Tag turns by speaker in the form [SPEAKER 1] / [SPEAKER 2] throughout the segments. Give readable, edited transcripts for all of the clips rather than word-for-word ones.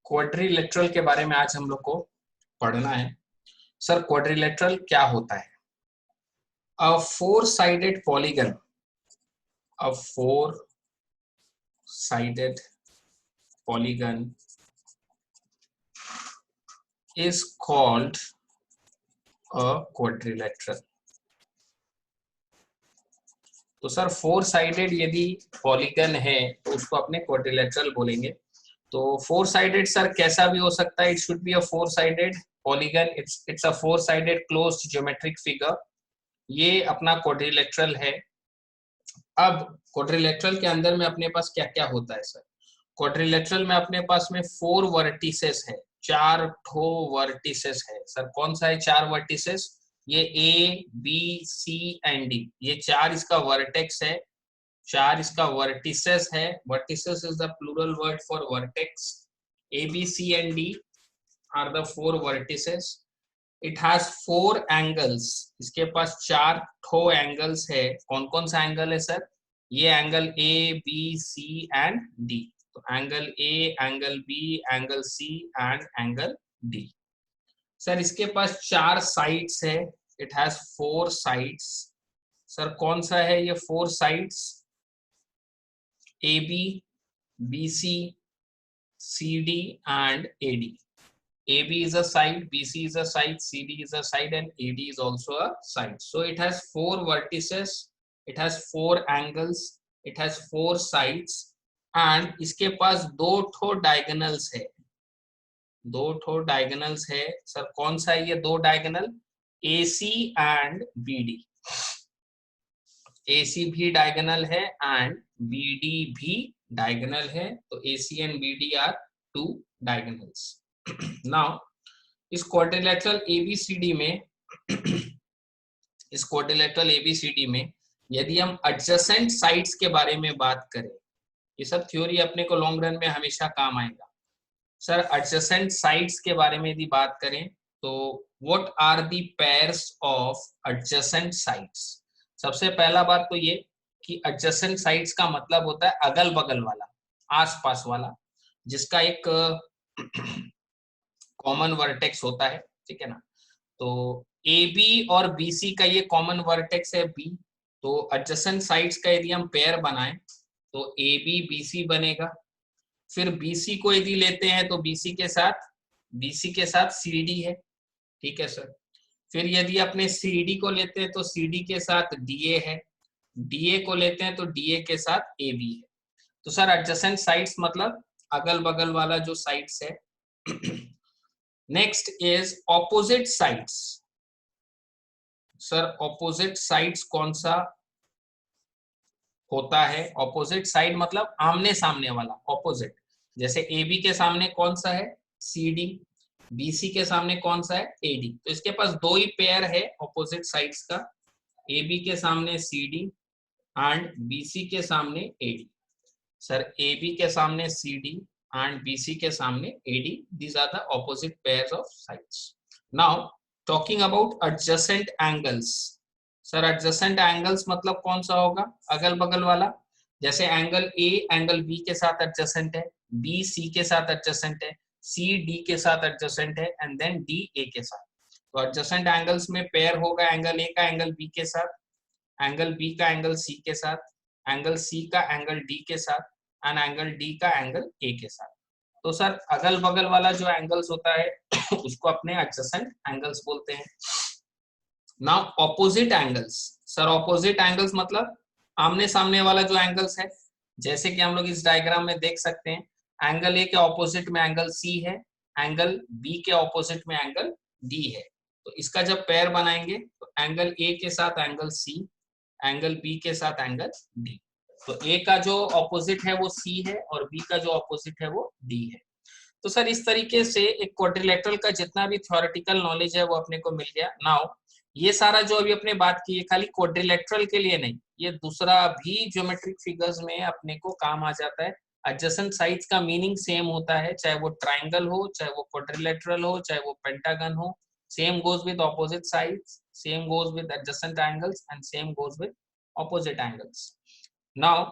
[SPEAKER 1] Quadrilateral के बारे में आज हम लोग को पढ़ना है। सर क्वाड्रिलेटरल क्या होता है? अ four sided polygon, a four sided polygon is called a quadrilateral। तो सर फोर साइडेड यदि पॉलीगन है तो उसको अपने क्वाड्रिलेटरल बोलेंगे। तो फोर साइडेड सर कैसा भी हो सकता है, it should be a four sided polygon, it's a four sided closed geometric figure. ये अपना क्वाड्रिलेटरल है। अब क्वाड्रिलेटरल के अंदर में अपने पास क्या क्या होता है सर? क्वाड्रिलेटरल में अपने पास में फोर वर्टिसेस है, चार ठो वर्टिसेस है। सर कौन सा है चार वर्टिसेस? ये A B C and D, ये चार इसका वर्टेक्स है, चार इसका वर्टिसेस है। Vertices is the plural word for vertex. A B C and D are the four vertices. It has four angles, इसके पास चार ठो एंगल्स है। कौन कौन सा एंगल है सर? ये angle A B C and D. तो angle A, angle B, angle C and angle D. Sir इसके पास चार साइड्स है, it has four sides. Sir कौन सा है ये four sides? A B, B C, C D and A D. AB is a side, BC is a side, CD is a side, and AD is also a side. So it has four vertices, it has four angles, it has four sides, and इसके पास दो ठो diagonals है, दो ठो diagonals है। Sir कौन सा है ये दो diagonal? AC and BD। AC भी diagonal है and BD भी diagonal है। तो AC and BD are two diagonals। Now इस क्वाड्रिलेटरल एबीसीडी में इस क्वाड्रिलेटरल एबीसीडी में यदि हम एडजेसेंट साइड्स के बारे में बात करें, ये सब थ्योरी अपने को लॉन्ग रन में हमेशा काम आएगा। सर एडजेसेंट साइड्स के बारे में यदि बात करें तो what are the pairs of adjacent sides? सबसे पहला बात तो ये कि एडजेसेंट साइड्स का मतलब होता है अगल बगल वाला, आसपास वाला, जिसका एक कॉमन वर्टेक्स होता है, ठीक है ना। तो ए बी और बी सी का ये कॉमन वर्टेक्स है बी। तो एडजेसेंट साइड्स का यदि हम पेयर बनाएं तो ए बी बी सी बनेगा। फिर बी सी को यदि लेते हैं तो बी सी के साथ सी डी है, ठीक है सर। फिर यदि अपने सी डी को लेते हैं तो सी डी के साथ डी ए है, डी ए को लेते हैं तो डी ए के साथ ए बी है। तो सर एडजेसेंट साइड्स मतलब अगल बगल वाला जो साइड्स है। Next is opposite sides. Sir opposite sides कौन सा होता है? ऑपोजिट साइड मतलब आमने सामने वाला, ऑपोजिट। जैसे ए बी के सामने कौन सा है? C D. बी सी के सामने कौन सा है? A D. तो इसके पास दो ही पेयर है ऑपोजिट साइड्स का, ए बी के सामने C D and B C के सामने A D. Sir A B के सामने सी डी and BC के सामने AD, these are the opposite pairs of sides. Now talking about adjacent angles. Sir adjacent angles मतलब कौन सा होगा? अगल बगल वाला। जैसे एंगल A एंगल B के साथ adjacent है, B C के साथ adjacent है, C D के साथ adjacent है and then D A के साथ। तो adjacent angles में पेयर होगा एंगल A का एंगल B के साथ, एंगल B का एंगल C के साथ, एंगल C का एंगल D के साथ एंड एंगल डी का एंगल ए के साथ। तो सर अगल बगल वाला जो एंगल्स होता है उसको अपने एडजेसेंट एंगल्स बोलते हैं। Now opposite angles. Sir opposite angles मतलब आमने सामने वाला जो एंगल्स है, जैसे कि हम लोग इस डायग्राम में देख सकते हैं, एंगल ए के ऑपोजिट में एंगल सी है, एंगल बी के ऑपोजिट में एंगल डी है। तो इसका जब पेयर बनाएंगे तो एंगल ए के साथ एंगल सी, एंगल बी के साथ एंगल डी। तो ए का जो ऑपोजिट है वो सी है और बी का जो ऑपोजिट है वो डी है। तो सर इस तरीके से एक क्वाड्रिलेटरल का जितना भी थ्योरेटिकल नॉलेज है वो अपने को मिल गया। नाउ ये सारा जो अभी अपने बात की है खाली क्वाड्रिलेटरल के लिए नहीं, ये दूसरा भी ज्योमेट्रिक फिगर्स में अपने को काम आ जाता है। एडजेसेंट साइड्स का मीनिंग सेम होता है, चाहे वो ट्राइंगल हो, चाहे वो क्वाड्रिलेटरल हो, चाहे वो पेंटागन हो। Same goes with opposite sides, same goes with adjacent angles and same goes with opposite angles. Now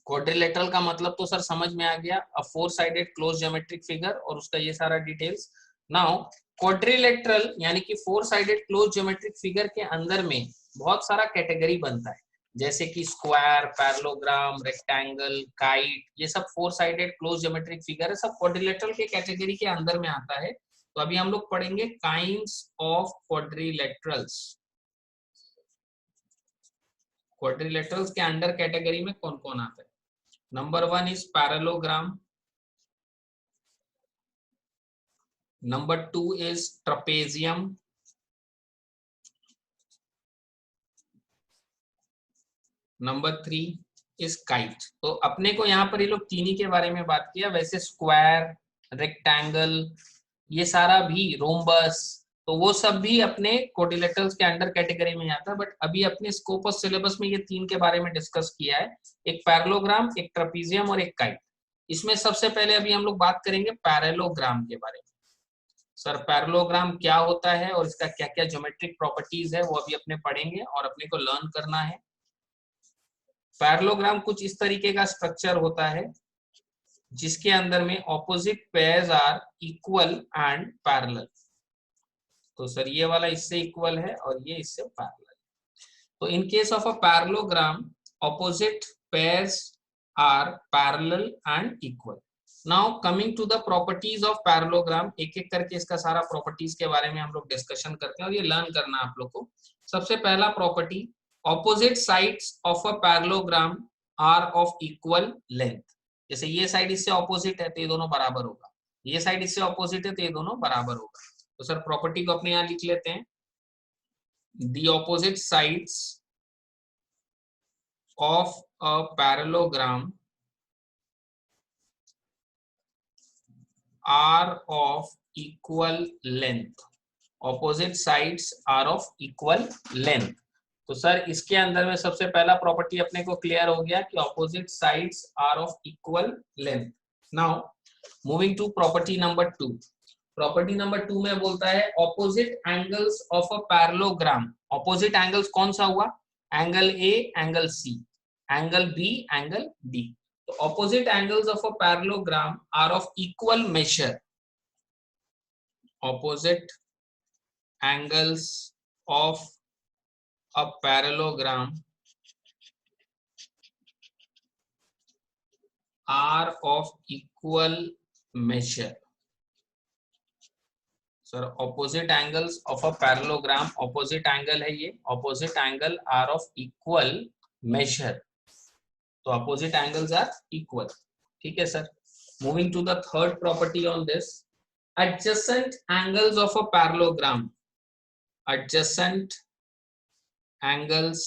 [SPEAKER 1] quadrilateral का मतलब तो सर समझ में आ गया, अ four sided close geometric figure और उसका ये सारा डिटेल्स। नाउ क्वाड्रिलेटरल यानी कि four sided close geometric figure के अंदर में बहुत सारा कैटेगरी बनता है, जैसे कि स्क्वायर, पैरेललोग्राम, रेक्टेंगल, काइट, ये सब four sided close geometric figure है, सब क्वाड्रिलेटरल के कैटेगरी के अंदर में आता है। तो अभी हम लोग पढ़ेंगे काइंड्स ऑफ क्वाड्रिलेटरल्स। क्वाड्रिलेटरल्स के अंडर कैटेगरी में कौन कौन आता है? Number one is parallelogram, number two is trapezium, number three is kite. तो अपने को यहाँ पर ये लोग तीन ही के बारे में बात किया, वैसे स्क्वायर, रेक्टेंगल, ये सारा भी, रोम्बस, तो वो सब भी अपने क्वाड्रिलेटरल्स के अंडर कैटेगरी में आता है। बट अभी अपने स्कोप ऑफ सिलेबस में ये तीन के बारे में डिस्कस किया है, एक पैरेललोग्राम, एक ट्रपेजियम और एक काइट। इसमें सबसे पहले अभी हम लोग बात करेंगे पैरेललोग्राम के बारे में। सर पैरेललोग्राम क्या होता है और इसका क्या क्या ज्योमेट्रिक प्रॉपर्टीज है वो अभी अपने पढ़ेंगे और अपने को लर्न करना है। पैरेललोग्राम कुछ इस तरीके का स्ट्रक्चर होता है जिसके अंदर में opposite pairs are equal and parallel. तो सर ये वाला इससे इक्वल है और ये इससे पैरेलल। तो in case of a parallelogram opposite pairs are parallel and equal. Now coming to the properties of parallelogram, एक एक करके इसका सारा प्रॉपर्टीज के बारे में हम लोग डिस्कशन करते हैं और ये लर्न करना आप लोग को। सबसे पहला property, opposite sides of a parallelogram are of equal length. जैसे ये साइड इससे ऑपोजिट है तो ये दोनों बराबर होगा, ये साइड इससे ऑपोजिट है तो ये दोनों बराबर होगा। तो सर प्रॉपर्टी को अपने यहाँ लिख लेते हैं, the opposite sides of a parallelogram are of equal length, opposite sides are of equal length। तो सर इसके अंदर में सबसे पहला प्रॉपर्टी अपने को क्लियर हो गया कि opposite sides are of equal length। now moving to property number 2, property number 2 में बोलता है opposite angles of a parallelogram। opposite angles कौन सा हुआ? Angle A, angle C, angle B, angle D। तो opposite angles of a parallelogram are of equal measure। opposite angles of a parallelogram are of equal measure। Sir opposite angles of a parallelogram, opposite angle है ये, opposite angle are of equal measure। तो opposite angles are equal, ठीक है sir. Moving to the third property on this, adjacent angles of a parallelogram, adjacent angles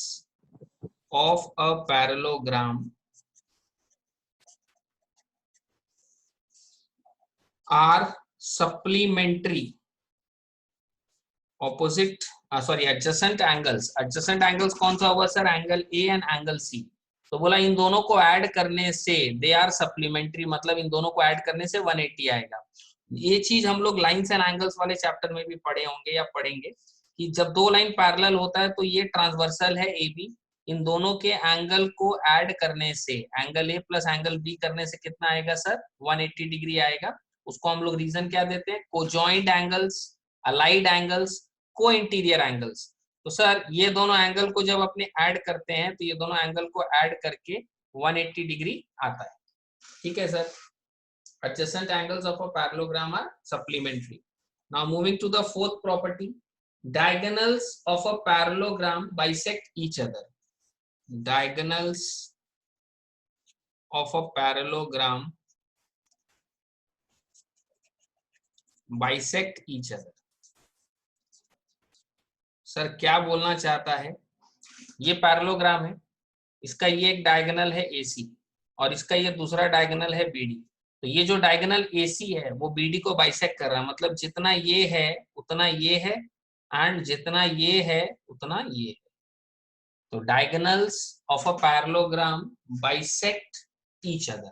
[SPEAKER 1] of a parallelogram are supplementary opposite adjacent angles। adjacent angles कौन सा होगा sir? Angle A and angle C। तो बोला इन दोनों को add करने से दे are supplementary, मतलब इन दोनों को ऐड करने से 180 आएगा। ये चीज हम लोग लाइंस एंड एंगल्स वाले चैप्टर में भी पढ़े होंगे या पढ़ेंगे कि जब दो लाइन पैरेलल होता है तो ये ट्रांसवर्सल है AB, इन दोनों के एंगल को ऐड करने से, angle A plus angle B करने से कितना आएगा सर? 180 डिग्री आएगा। उसको हम लोग रीजन क्या देते हैं? कोजॉइंट एंगल्स, अलाइड एंगल्स, को इंटीरियर एंगल्स। तो सर ये दोनों एंगल को जब अपने ऐड करते हैं तो ये दोनों एंगल को ऐड करके 180 डिग्री आता है, ठीक है sir. adjacent angles of a parallelogram are supplementary। now moving to the fourth property, diagonals of a parallelogram bisect each other। diagonals of a parallelogram bisect each other। Sir क्या बोलना चाहता है? ये पैरेललोग्राम है, इसका ये एक डायगोनल है AC और इसका ये दूसरा डायगोनल है BD। तो ये जो डायगोनल AC है वो BD को बाइसेक्ट कर रहा है, मतलब जितना ये है उतना ये है एंड जितना ये है उतना ये है। तो diagonals of a parallelogram bisect each other.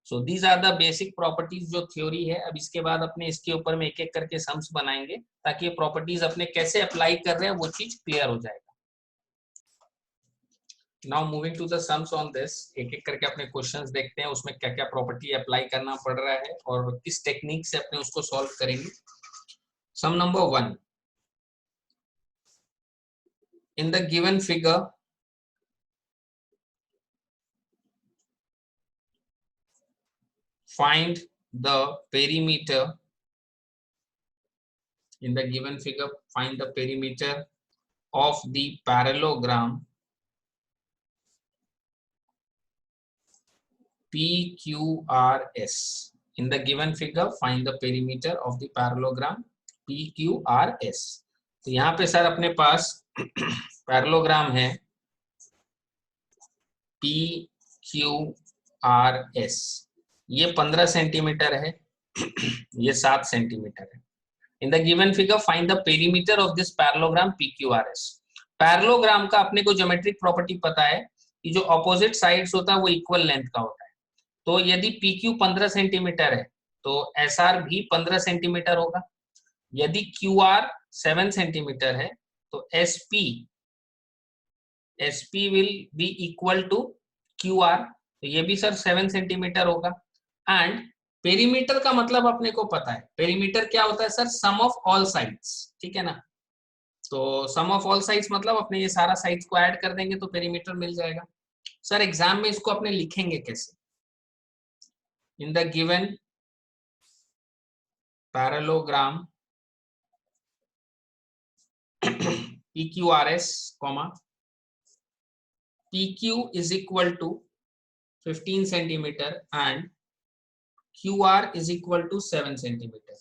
[SPEAKER 1] So these are the basic properties जो थ्योरी है। अब इसके बाद अपने इसके ऊपर में एक एक करके सम्स बनाएंगे ताकि ये प्रॉपर्टीज अपने कैसे अप्लाई कर रहे हैं वो चीज क्लियर हो जाएगा। Now moving to the sums on this, एक एक करके अपने क्वेश्चंस देखते हैं उसमें क्या क्या प्रॉपर्टी अप्लाई करना पड़ रहा है और किस टेक्निक से अपने उसको सॉल्व करेंगे। Sum number 1, in the given figure find the perimeter, in the given figure find the perimeter of the parallelogram PQRS. In the given figure find the perimeter of the parallelogram PQRS. तो यहाँ पे sir अपने पास parallelogram है PQRS, ये 15 centimetre है, ये 7 centimetre है। In the given figure find the perimeter of this parallelogram PQRS. Parallelogram का अपने को ज्योमेट्रिक प्रॉपर्टी पता है कि जो ऑपोजिट साइड्स होता है वो इक्वल लेंथ का होता है। तो यदि PQ 15 सेंटीमीटर है तो SR भी 15 सेंटीमीटर होगा। यदि QR 7 सेंटीमीटर है तो SP will be equal to QR, तो ये भी सर 7 सेंटीमीटर होगा। एंड पेरीमीटर का मतलब अपने को पता है, पेरीमीटर क्या होता है sir, sum of all sides, ठीक है ना। तो सम ऑफ ऑल साइड्स मतलब अपने ये सारा साइड्स को ऐड कर देंगे तो पेरीमीटर मिल जाएगा। सर एग्जाम में इसको अपने लिखेंगे कैसे, इन the given parallelogram PQRS, PQ is equal to 15 centimeter and QR is equal to 7 centimeter.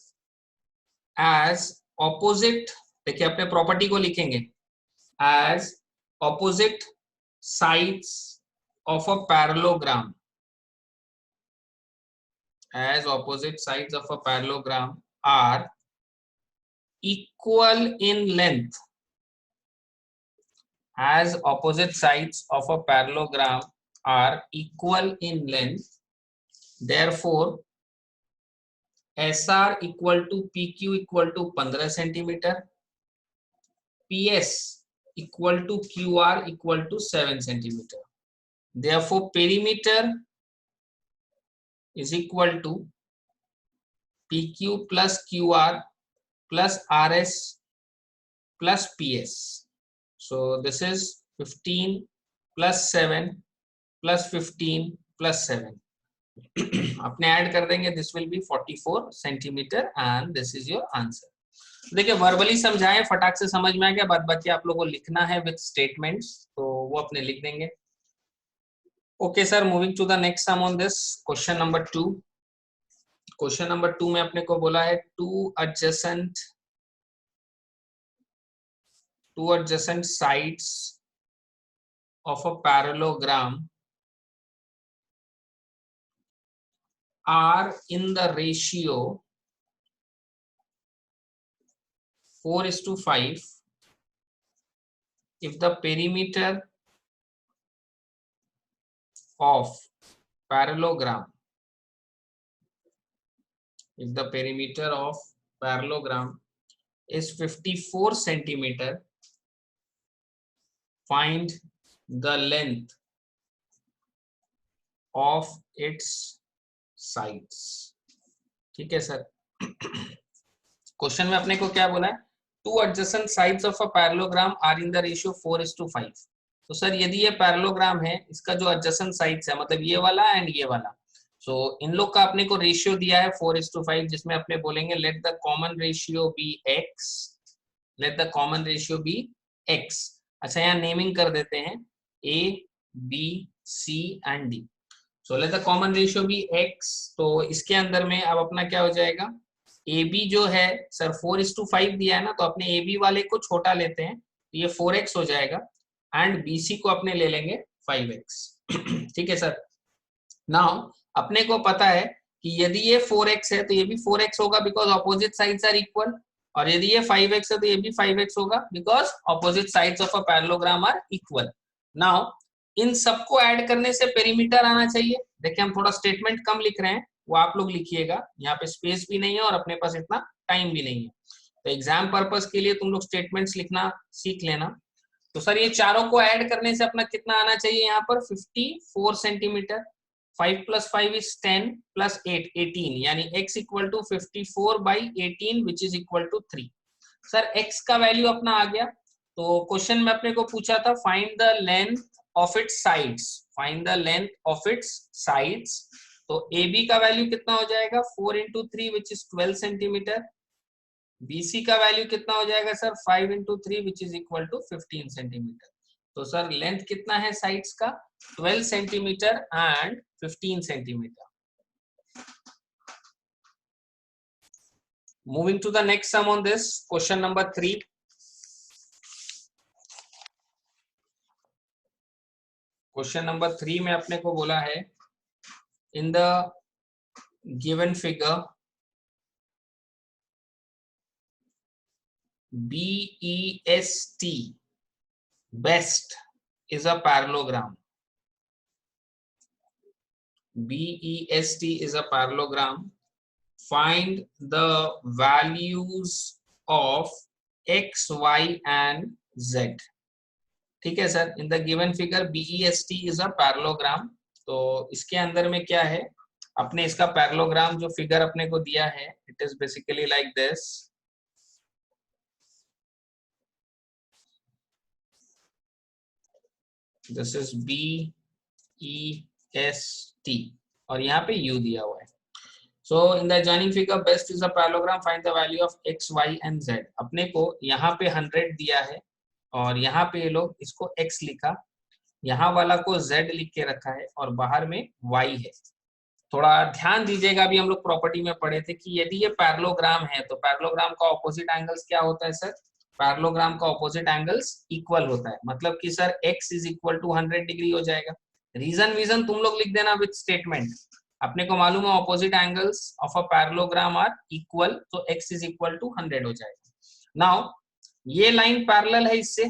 [SPEAKER 1] As opposite, देखिए अपने प्रॉपर्टी को लिखेंगे, as opposite sides of a parallelogram, as opposite sides of a parallelogram are equal in length, as opposite sides of a parallelogram are equal in length, therefore SR equal to PQ equal to 15 centimetre, PS equal to QR equal to 7 centimetre. Therefore perimeter is equal to PQ plus QR plus RS plus PS. So this is 15 plus 7 plus 15 plus 7. अपने add कर देंगे, this will B 44 centimetre and this is your answer. देखिए verbally समझाएं, फटाक से समझ में आ गया, बाद बाकी आप लोगों को लिखना है विद स्टेटमेंट्स, तो वो अपने लिख देंगे। Okay sir, moving to the next sum on this, question number 2। Question number 2 में अपने को बोला है two adjacent sides of a parallelogram are in the ratio 4:5 if the perimeter of parallelogram is 54 centimeter, find the length of its sides। ठीक है sir, question में अपने को क्या बोला है, two adjacent sides of a parallelogram are in the ratio 4:5। तो sir यदि ये पैरेललोग्राम है, इसका जो एडजेसेंट साइड्स है मतलब ये वाला एंड ये वाला, सो इन लोग का अपने को रेशियो दिया है 4:5, जिसमें अपने बोलेंगे let the common ratio be x, let the common ratio be x। अच्छा यहाँ नेमिंग कर देते हैं a b c and d। So let the common ratio be x, तो इसके अंदर में अब अपना क्या हो जाएगा, ए बी जो है सर 4:5 दिया है ना, तो अपने ए बी वाले को छोटा लेते हैं, तो ये 4x हो जाएगा एंड बी सी को अपने ले लेंगे 5x। ठीक है सर, नाउ अपने को पता है कि यदि ये 4x है तो ये भी 4x होगा because opposite sides are equal, और यदि ये 5x है तो ये भी 5x होगा because opposite sides of a parallelogram are equal. Now इन सबको ऐड करने से पेरीमीटर आना चाहिए। देखिए हम थोड़ा स्टेटमेंट कम लिख रहे हैं, वो आप लोग लिखिएगा, यहाँ पे स्पेस भी नहीं है और अपने पास इतना टाइम भी नहीं है, तो एग्जाम पर्पस के लिए तुम लोग स्टेटमेंट्स लिखना सीख लेना। तो सर ये चारों को ऐड करने से अपना कितना आना चाहिए यहाँ पर 54 सेंटीमीटर। 5 + 5 इज 10 + 8 18, यानी x equal to 54/18 which is equal to 3। Sir x का वैल्यू अपना आ गया। तो क्वेश्चन में अपने को पूछा था find the length of its sides, find the length of its sides. तो AB का वैल्यू कितना हो जाएगा 4 × 3 विच इज 12 सेंटीमीटर। BC का वैल्यू कितना हो जाएगा sir 5 × 3 which is equal to 15 centimetre. तो सर लेंथ कितना है साइड्स का 12 centimetre and 15 centimetre. Moving to the next sum on this, question number 3. Question number 3 में अपने को बोला है in the given figure BEST, best is a parallelogram. BEST is a parallelogram. Find the values of x, y and z. ठीक है sir, in the given figure BEST is a parallelogram. तो इसके अंदर में क्या है, अपने इसका पैरेललोग्राम जो फिगर अपने को दिया है, it is basically like this. This is BEST और यहाँ पे U दिया हुआ है। So in the joining figure best is a parallelogram, find the value of x, y and z. अपने को यहाँ पे 100 दिया है और यहाँ पे ये लोग इसको x लिखा, यहाँ वाला को z लिख के रखा है और बाहर में y है। थोड़ा ध्यान दीजिएगा, अभी हम लोग प्रॉपर्टी में पढ़े थे कि यदि ये पैरेललोग्राम है तो पैरेललोग्राम का ऑपोजिट एंगल्स क्या होता है सर, पैरेललोग्राम का ऑपोजिट एंगल्स इक्वल होता है। मतलब कि sir x is equal to 100 degree हो जाएगा। रीजन तुम लोग लिख देना विद स्टेटमेंट। अपने को मालूम है opposite angles of a parallelogram are equal, तो x इज इक्वल टू 100 हो जाएगा। नाउ ये लाइन पैरेलल है इससे,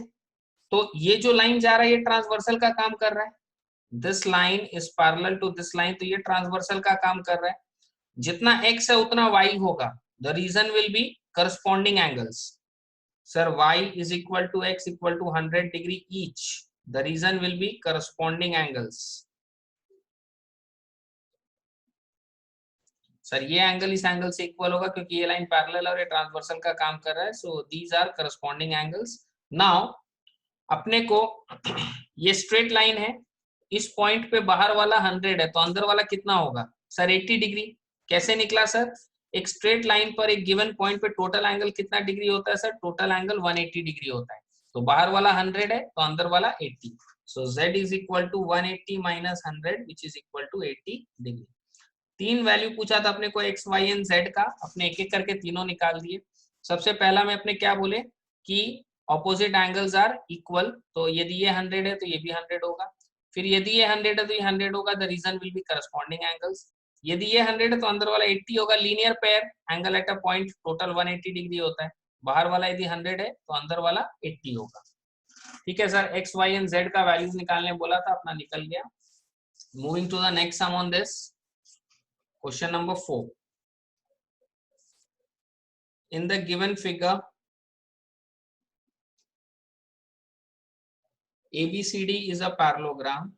[SPEAKER 1] तो ये जो लाइन जा रहा है ये ट्रांसवर्सल का काम कर रहा है। This line is parallel to this line, तो ये ट्रांसवर्सल का काम कर रहा है। जितना x है उतना y होगा। The reason will be corresponding angles. Sir y is equal to x equal to 100 degree each, the reason will be corresponding angles. Sir ये एंगल इस एंगल से इक्वल होगा क्योंकि ये लाइन पैरेलल और ये ट्रांसवर्सल का काम कर रहा है। So these are corresponding angles. Now अपने को ये स्ट्रेट लाइन है, इस पॉइंट पे बाहर वाला 100 है तो अंदर वाला कितना होगा सर 80 डिग्री। कैसे निकला सर, एक स्ट्रेट लाइन पर एक गिवन पॉइंट पे टोटल एंगल कितना डिग्री होता है सर, टोटल एंगल 180 डिग्री होता है। तो बाहर वाला 100 है तो अंदर वाला 80। So z is equal to 180 minus 100 which is equal to 80 degree. तीन वैल्यू पूछा था अपने को x, y एंड z का, अपने एक एक करके तीनों निकाल दिए। सबसे पहला में अपने क्या बोले कि ऑपोजिट एंगल्स आर इक्वल, तो यदि ये 100 है तो ये भी 100 होगा। फिर यदि ये 100 है तो ये 100 होगा, the reason will be corresponding angles. यदि ये 100 है तो अंदर वाला 80 होगा, linear pair angle at a point total 180 degree होता है। बाहर वाला यदि 100 है तो अंदर वाला 80 होगा। ठीक है sir, x, y and z का वैल्यूज निकालने बोला था, अपना निकल गया। Moving to the next sum on this, question number 4. In the given figure ABCD is a parallelogram.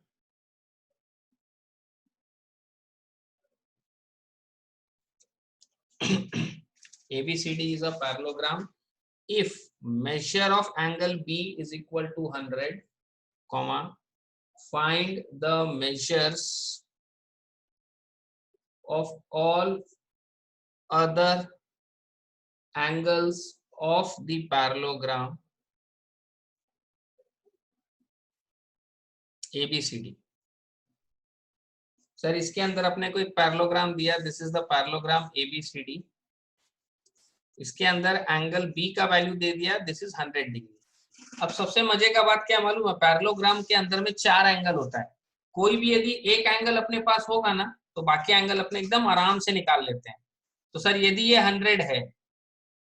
[SPEAKER 1] ABCD is a parallelogram if measure of angle B is equal to 100, comma, find the measures of all other angles of the parallelogram ABCD. Sir इसके अंदर अपने को एक parallelogram दिया, this is the parallelogram ABCD। इसके अंदर angle B का value दे दिया, दिस इज 100 डिग्री। अब सबसे मजे का बात क्या मालूम है, पैरेललोग्राम के अंदर में 4 एंगल होता है। कोई भी यदि एक एंगल अपने पास होगा ना तो बाकी एंगल अपने एकदम आराम से निकाल लेते हैं। तो सर यदि ये 100 है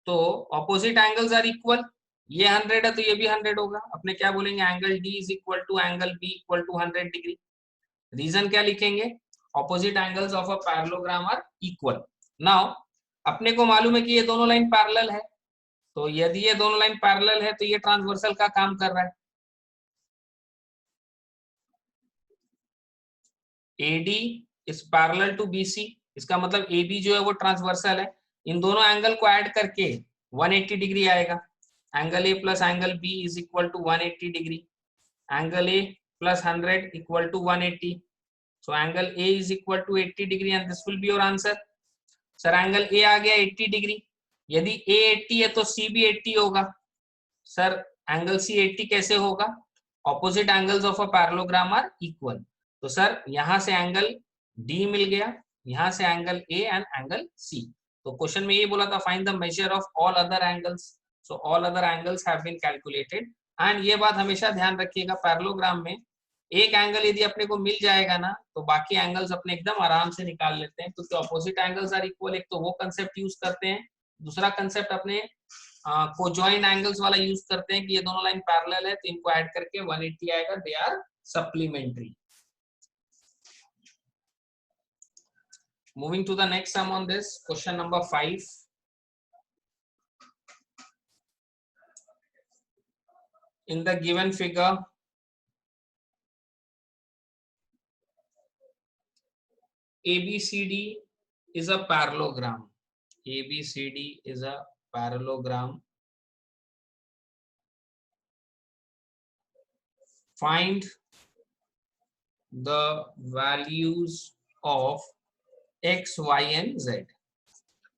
[SPEAKER 1] तो ऑपोजिट एंगल्स आर इक्वल, ये 100 है तो ये भी 100 होगा। अपने क्या बोलेंगे, angle D is equal to angle B equal to 100 degree. Reason क्या लिखेंगे, opposite angles of a parallelogram are equal. Now अपने को मालूम है कि ये दोनों लाइन पैरेलल है, तो यदि ये दोनों लाइन पैरेलल है तो ये ट्रांसवर्सल का काम कर रहा है। AD is parallel to BC, इसका मतलब AB जो है वो ट्रांसवर्सल है, इन दोनों एंगल को ऐड करके 180 डिग्री आएगा। Angle A plus angle B is equal to 180 degree, angle A plus 100 equal to 180, so angle A is equal to 80 degree and this will be your answer. Sir angle A आ गया 80 degree, यदि A 80 है तो C भी 80 होगा। Sir angle C 80 कैसे होगा? Opposite angles of a parallelogram are equal, तो सर यहां से एंगल D मिल गया, यहां से angle A and angle C। तो क्वेश्चन में ये बोला था find the measure of all other angles, so all other angles have been calculated. And ये बात हमेशा ध्यान रखिएगा, पैरेललोग्राम में एक एंगल यदि अपने को मिल जाएगा ना तो बाकी एंगल्स अपने एकदम आराम से निकाल लेते हैं, क्योंकि ऑपोजिट एंगल्स आर इक्वल। एक तो वो कंसेप्ट यूज करते हैं, दूसरा कंसेप्ट अपने कोजॉइंट एंगल्स वाला यूज करते हैं कि ये दोनों लाइन पैरेलल है तो इनको ऐड करके 180 आएगा, they are supplementary. Moving to the next sum on this, question number 5. In the given figure, ABCD is a parallelogram. ABCD is a parallelogram. Find the values of X, Y and Z.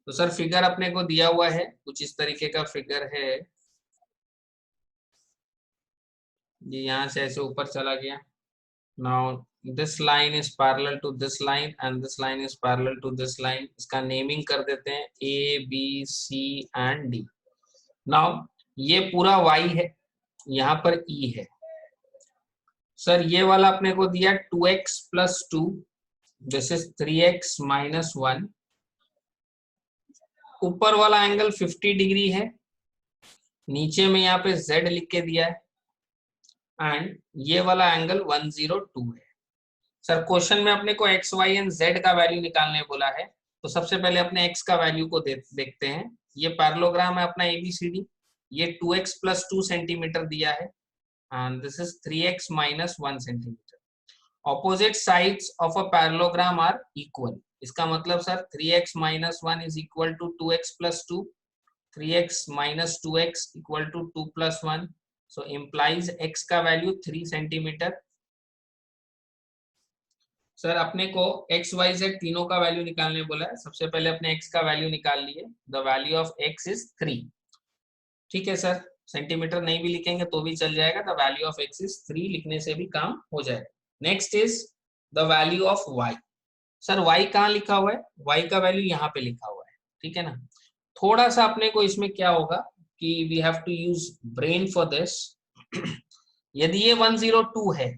[SPEAKER 1] तो sir figure अपने को दिया हुआ है, कुछ इस तरीके का फिगर है, ये यहाँ से ऐसे ऊपर चला गया। Now this line is parallel to this line and this line is parallel to this line. इसका नेमिंग कर देते हैं A, B, C and D. Now ये पूरा Y है, यहाँ पर E है। सर ये वाला अपने को दिया 2x plus 2, this is 3x minus 1. ऊपर वाला एंगल 50 डिग्री है, नीचे में यहाँ पे Z लिख के दिया है, एंड ये वाला एंगल 102 है। सर क्वेश्चन में अपने को x, y एंड z का वैल्यू निकालने बोला है, तो सबसे पहले अपने x का वैल्यू को देखते हैं। ये पैरेललोग्राम है अपना ABCD, ये 2x plus 2 सेंटीमीटर दिया है and this is 3x minus 1 centimetre. Opposite sides of a parallelogram are equal, इसका मतलब sir 3x minus 1 is equal to 2x plus 2, 3x minus 2x equal to 2 plus 1, so implies x का value 3 centimetre. Sir अपने को x, y, z तीनों का value निकालने बोला है, सबसे पहले अपने x का वैल्यू निकाल लिए, the value of x is 3। ठीक है सर, सेंटीमीटर नहीं भी लिखेंगे तो भी चल जाएगा, the value of x is 3 लिखने से भी काम हो जाएगा। Next is the value of y। Sir y कहाँ लिखा हुआ है? y का वैल्यू यहाँ पे लिखा हुआ है, ठीक है ना। थोड़ा सा अपने को इसमें क्या होगा कि we have to use brain for this. यदि ये 102 है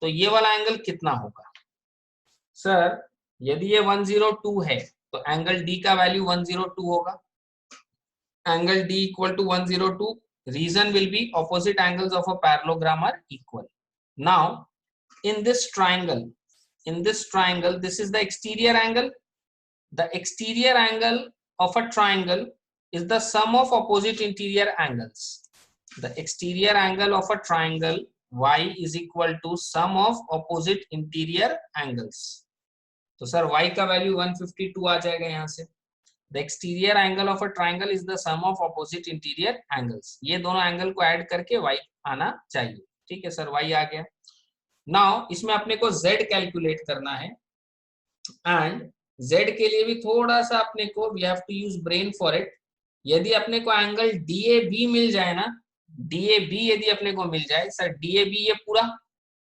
[SPEAKER 1] तो ये वाला एंगल कितना होगा? सर यदि ये 102 है तो एंगल D का वैल्यू 102 होगा, angle D equal to 102, reason will be opposite angles of a parallelogram are equal. Now in this triangle this is the exterior angle. The exterior angle of a triangle is the sum of opposite interior angles. The exterior angle of a triangle y is equal to sum of opposite interior angles. तो sir y का value 152 आ जाएगा यहाँ से। The exterior angle of a triangle is the sum of opposite interior angles. ये दोनों angle को add करके y आना चाहिए, ठीक है सर, y आ गया। नाउ इसमें अपने को z कैलकुलेट करना है, एंड z के लिए भी थोड़ा सा अपने को we have to use brain for it. यदि अपने को एंगल DAB मिल जाए ना, DAB यदि अपने को मिल जाए, सर DAB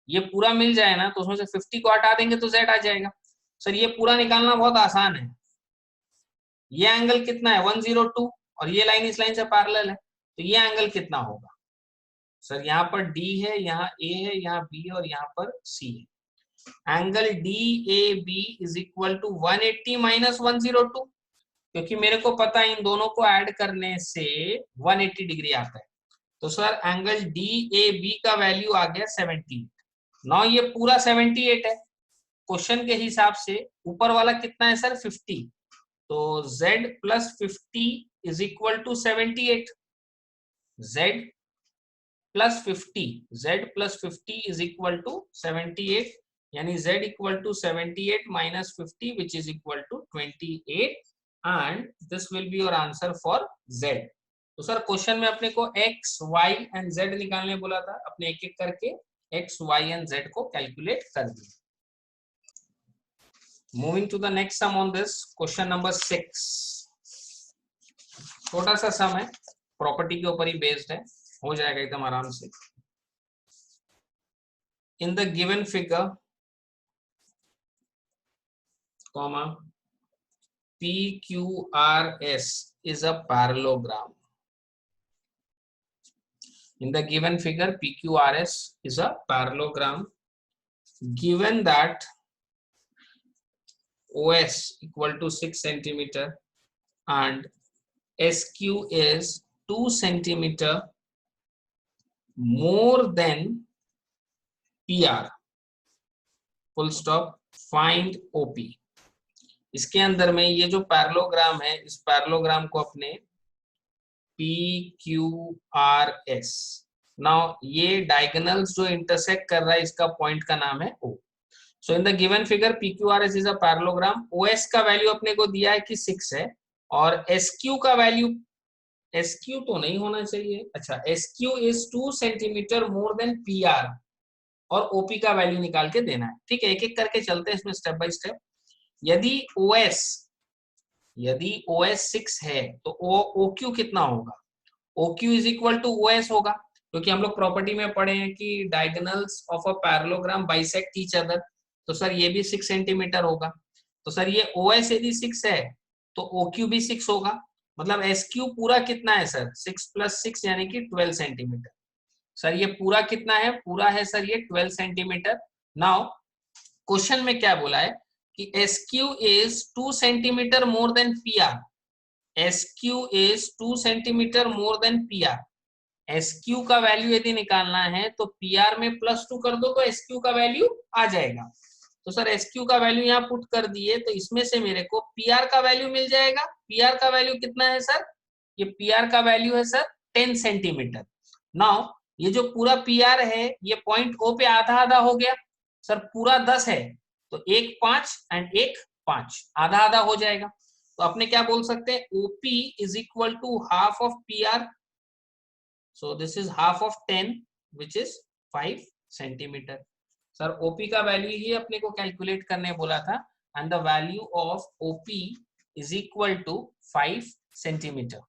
[SPEAKER 1] ये पूरा मिल जाए ना तो उसमें से 50 को हटा देंगे तो z आ जाएगा। सर ये पूरा निकालना बहुत आसान है। ये एंगल कितना है? 102, और ये लाइन इस लाइन से पैरेलल है, तो ये एंगल कितना होगा? सर यहाँ पर D है, यहाँ A है, यहाँ B है और यहाँ पर C है। Angle DAB is equal to 180 minus 102, क्योंकि मेरे को पता है इन दोनों को ऐड करने से 180 डिग्री आता है, तो सर एंगल DAB का वैल्यू आ गया 78। नाउ ये पूरा 78 है, क्वेश्चन के हिसाब से ऊपर वाला कितना है सर? 50, तो z plus 50 is equal to 78। z plus 50 is equal to 78, यानी z equal to 78 minus 50 which is equal to 28 and this will be your answer for z। तो सर क्वेश्चन में अपने को x, y एंड z निकालने बोला था, अपने एक एक करके x, y एंड z को कैलकुलेट कर दिए। Moving to the next sum on this question number 6। छोटा सा सम है, प्रॉपर्टी के ऊपर ही बेस्ड है, हो जाएगा एकदम आराम से। इन the given figure comma PQRS is a parallelogram. In the given figure, PQRS is a parallelogram. Given that OS equal to 6 centimeter and SQ is 2 centimeter more than PR. Full stop. Find OP. इसके अंदर में ये जो parallelogram है, इस parallelogram को अपने PQRS, now ये डायगोनल्स जो इंटरसेक्ट कर रहा है इसका पॉइंट का नाम है O। So in the given figure PQRS is a parallelogram. OS का वैल्यू अपने को दिया है कि 6 है और SQ का वैल्यू, SQ तो नहीं होना चाहिए, अच्छा SQ is 2 centimetre more than PR और OP का वैल्यू निकाल के देना है। ठीक है, एक एक करके चलते हैं इसमें स्टेप बाय स्टेप। यदि OS 6 है तो OQ कितना होगा? OQ is equal to OS होगा, क्योंकि हम लोग प्रॉपर्टी में पढ़े हैं कि diagonals of a parallelogram bisect each other, तो सर ये भी 6 सेंटीमीटर होगा। तो सर ये OS यदि 6 है तो OQ भी 6 होगा, मतलब SQ पूरा कितना है सर? 6 प्लस 6 यानी कि 12 सेंटीमीटर। सर ये पूरा कितना है? पूरा है सर ये 12 सेंटीमीटर। नाउ क्वेश्चन में क्या बोला है कि SQ is 2 centimetre more than PR। SQ is 2 centimetre more than PR। SQ का वैल्यू यदि निकालना है तो PR में +2 कर दो तो SQ का वैल्यू आ जाएगा। तो सर SQ का वैल्यू यहाँ पुट कर दिए तो इसमें से मेरे को PR का वैल्यू मिल जाएगा। PR का वैल्यू कितना है सर? ये PR का वैल्यू है सर 10 सेंटीमीटर। नाउ ये जो पूरा PR है ये पॉइंट O पे आधा आधा हो गया। सर पूरा 10 है तो 1 5 एंड 1 5, आधा आधा हो जाएगा। तो अपने क्या बोल सकते हैं? OP is equal to half of PR। So this is half of 10 which is 5 centimetre. Sir OP का वैल्यू ही अपने को कैलकुलेट करने बोला था and the value of OP is equal to 5 centimetre.